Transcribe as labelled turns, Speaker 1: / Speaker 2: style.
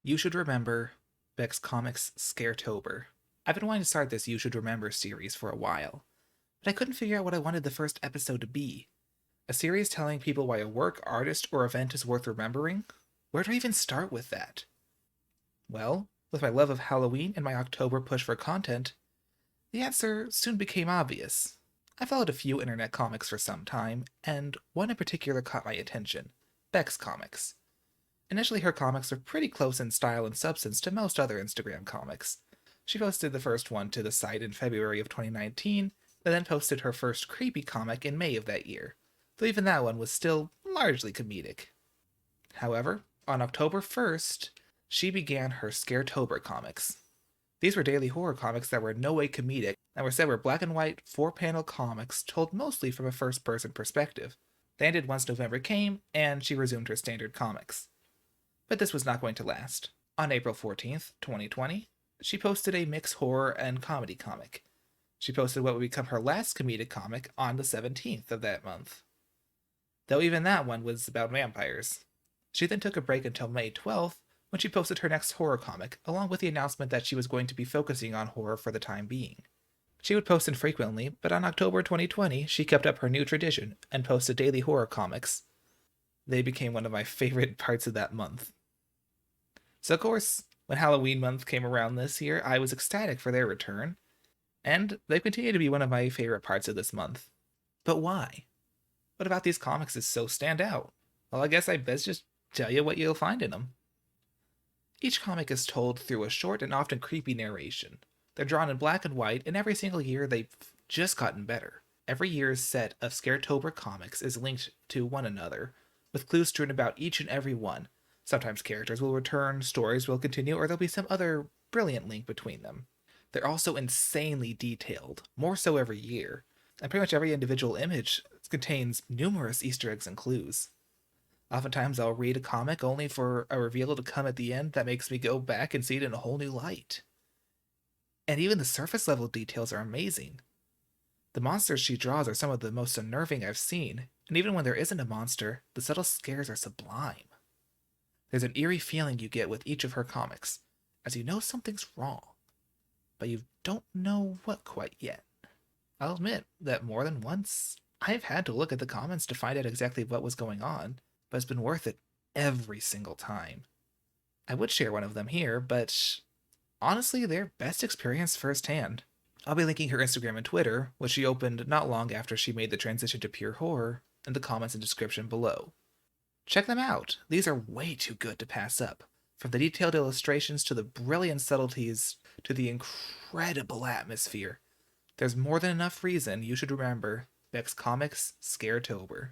Speaker 1: You should remember Beckscomics Scaretober. I've been wanting to start this You Should Remember series for a while, but I couldn't figure out what I wanted the first episode to be. A series telling people why a work, artist, or event is worth remembering? Where do I even start with that? Well, with my love of Halloween and my October push for content, the answer soon became obvious. I followed a few internet comics for some time, and one in particular caught my attention: Beck's Comics. Initially, her comics were pretty close in style and substance to most other Instagram comics. She posted the first one to the site in February of 2019, and then posted her first creepy comic in May of that year, though even that one was still largely comedic. However, on October 1st, she began her Scaretober comics. These were daily horror comics that were in no way comedic, and were black and white, four-panel comics told mostly from a first-person perspective. They ended once November came, and she resumed her standard comics. But this was not going to last. On April 14th, 2020, she posted a mixed horror and comedy comic. She posted what would become her last comedic comic on the 17th of that month, though even that one was about vampires. She then took a break until May 12th, when she posted her next horror comic, along with the announcement that she was going to be focusing on horror for the time being. She would post infrequently, but on October 2020, she kept up her new tradition and posted daily horror comics. They became one of my favorite parts of that month. So, of course, when Halloween month came around this year, I was ecstatic for their return, and they continue to be one of my favorite parts of this month. But why? What about these comics is so stand out? Well, I guess I best just tell you what you'll find in them. Each comic is told through a short and often creepy narration. They're drawn in black and white, and every single year they've just gotten better. Every year's set of Scaretober comics is linked to one another, with clues strewn about each and every one. Sometimes characters will return, stories will continue, or there'll be some other brilliant link between them. They're also insanely detailed, more so every year, and pretty much every individual image contains numerous Easter eggs and clues. Oftentimes I'll read a comic only for a reveal to come at the end that makes me go back and see it in a whole new light. And even the surface level details are amazing. The monsters she draws are some of the most unnerving I've seen, and even when there isn't a monster, the subtle scares are sublime. There's an eerie feeling you get with each of her comics, as you know something's wrong, but you don't know what quite yet. I'll admit that more than once, I've had to look at the comments to find out exactly what was going on, but it's been worth it every single time. I would share one of them here, but honestly, they're best experienced firsthand. I'll be linking her Instagram and Twitter, which she opened not long after she made the transition to pure horror, in the comments and description below. Check them out. These are way too good to pass up. From the detailed illustrations to the brilliant subtleties to the incredible atmosphere, there's more than enough reason you should remember Beck's Comics Scaretober.